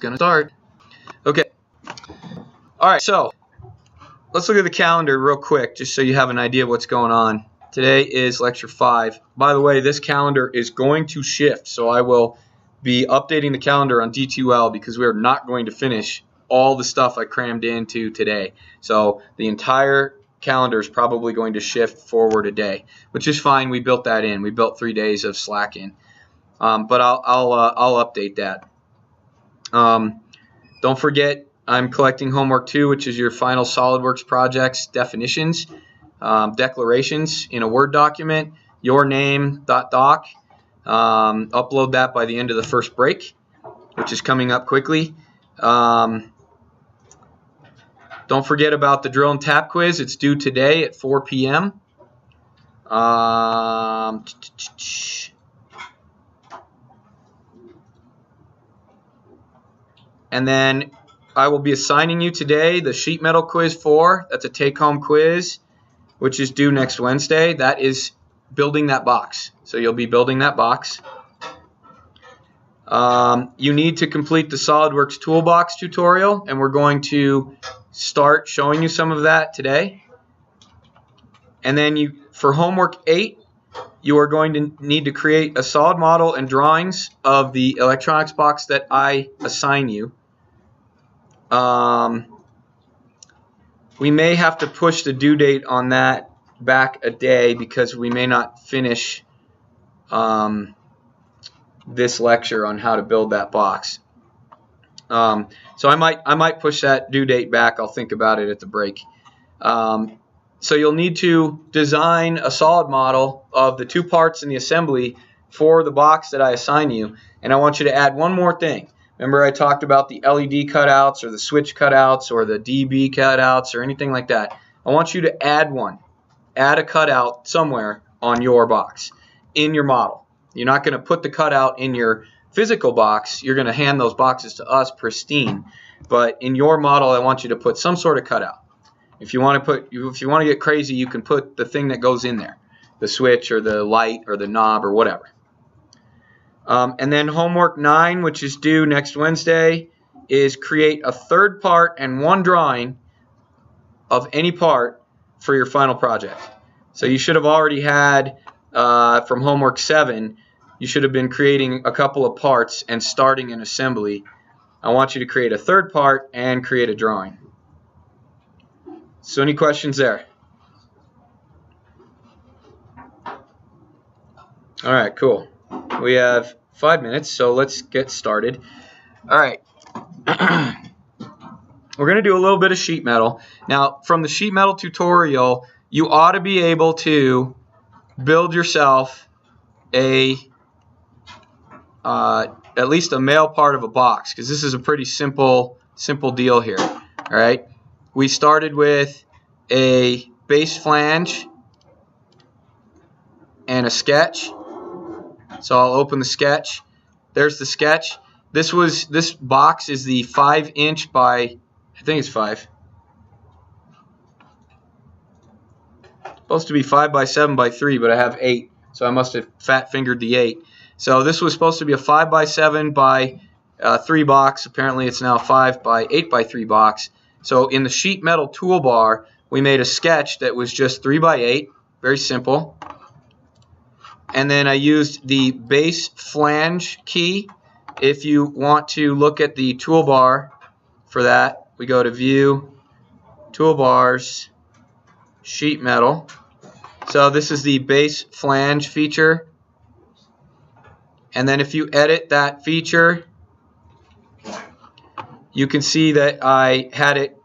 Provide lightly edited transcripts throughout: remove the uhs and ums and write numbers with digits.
gonna start. Okay. All right, so let's look at the calendar real quick, just so you have an idea of what's going on. Today is lecture 5. By the way, this calendar is going to shift, so I will be updating the calendar on D2L because we are not going to finish all the stuff I crammed into today. So the entire calendar is probably going to shift forward a day, which is fine. We built that in. We built 3 days of slack in. But I'll update that. Don't forget, I'm collecting homework 2, which is your final SolidWorks projects definitions, declarations in a Word document, your name .doc. Upload that by the end of the first break, which is coming up quickly. Don't forget about the drill and tap quiz. It's due today at 4 p.m. And then I will be assigning you today the sheet metal quiz 4. That's a take-home quiz, which is due next Wednesday. That is building that box. So you'll be building that box. You need to complete the SolidWorks toolbox tutorial, and we're going to start showing you some of that today. And then for homework 8, you are going to need to create a solid model and drawings of the electronics box that I assign you. We may have to push the due date on that back a day because we may not finish this lecture on how to build that box. So I might push that due date back. I'll think about it at the break. So you'll need to design a solid model of the 2 parts in the assembly for the box that I assign you. And I want you to add one more thing. Remember I talked about the LED cutouts or the switch cutouts or the DB cutouts or anything like that. I want you to add one. Add a cutout somewhere on your box in your model. You're not going to put the cutout in your physical box. You're going to hand those boxes to us pristine. But in your model, I want you to put some sort of cutout. If you want to get crazy, you can put the thing that goes in there, the switch or the light or the knob or whatever. And then homework 9, which is due next Wednesday, is create a 3rd part and 1 drawing of any part for your final project. So you should have already had, from homework 7, you should have been creating a couple of parts and starting an assembly. I want you to create a 3rd part and create a drawing. So any questions there? All right, cool. We have 5 minutes, so let's get started. All right. We're going to do a little bit of sheet metal. Now, from the sheet metal tutorial, you ought to be able to build yourself at least a male part of a box, because this is a pretty simple deal here. All right. We started with a base flange and a sketch. So I'll open the sketch. There's the sketch. This box is the 5-inch by, I think it's 5. Supposed to be 5 by 7 by 3, but I have 8, so I must have fat fingered the 8. So this was supposed to be a 5 by 7 by 3 box. Apparently it's now a 5 by 8 by 3 box. So in the sheet metal toolbar, we made a sketch that was just 3 by 8, very simple. And then I used the base flange key. If you want to look at the toolbar for that, we go to View, Toolbars, Sheet Metal. So this is the base flange feature. And then if you edit that feature, you can see that I had it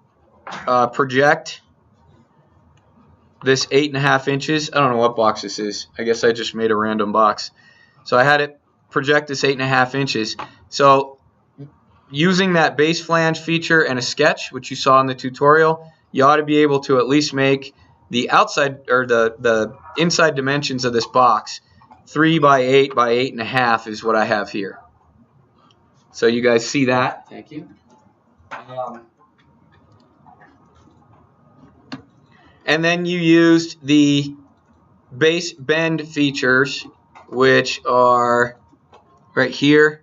project this 8.5 inches. I don't know what box this is. I guess I just made a random box. So I had it project this 8.5 inches. So using that base flange feature and a sketch, which you saw in the tutorial, you ought to be able to at least make the outside or the inside dimensions of this box 3 by 8 by 8.5 is what I have here. So you guys see that? Thank you. And then you used the base bend features, which are right here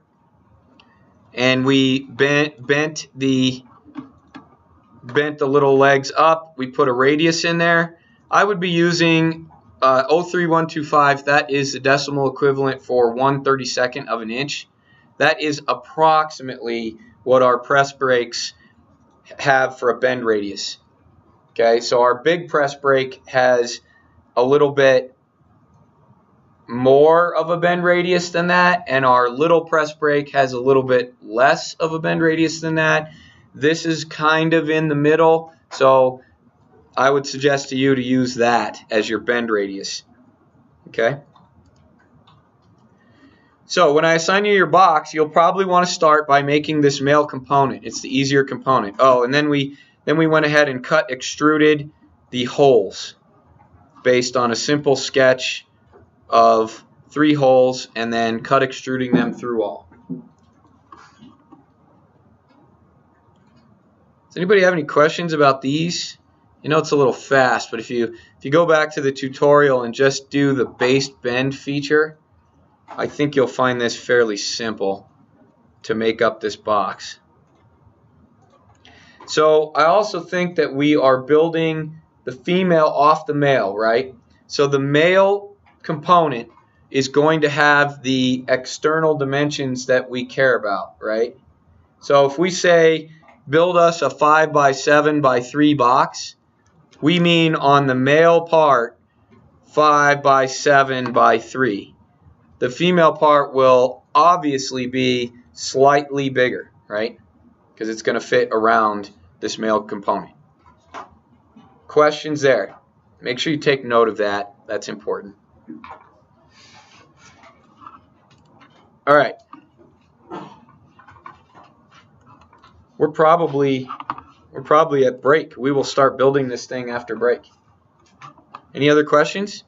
and we bent the little legs up. We put a radius in there. I would be using 03125. That is the decimal equivalent for 1/32 of an inch. That is approximately what our press brakes have for a bend radius. Okay, so our big press brake has a little bit more of a bend radius than that, and our little press brake has a little bit less of a bend radius than that. This is kind of in the middle, so I would suggest to you to use that as your bend radius. Okay? So when I assign you your box, you'll probably want to start by making this male component. It's the easier component. Oh, and then we went ahead and extruded the holes based on a simple sketch of 3 holes, and then extruding them through all. Does anybody have any questions about these? You know it's a little fast, but if you go back to the tutorial and just do the based bend feature, I think you'll find this fairly simple to make up this box. So I also think that we are building the female off the male, right? So the male component is going to have the external dimensions that we care about, right? So if we say build us a 5x7x3 box, we mean on the male part 5x7x3. The female part will obviously be slightly bigger, right? Because it's going to fit around this male component. Questions there? Make sure you take note of that. That's important. All right. We're probably at break. We will start building this thing after break. Any other questions?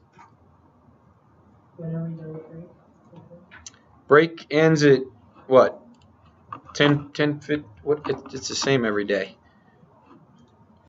When are we done with break? Break ends at what? 10 what? It's the same every day.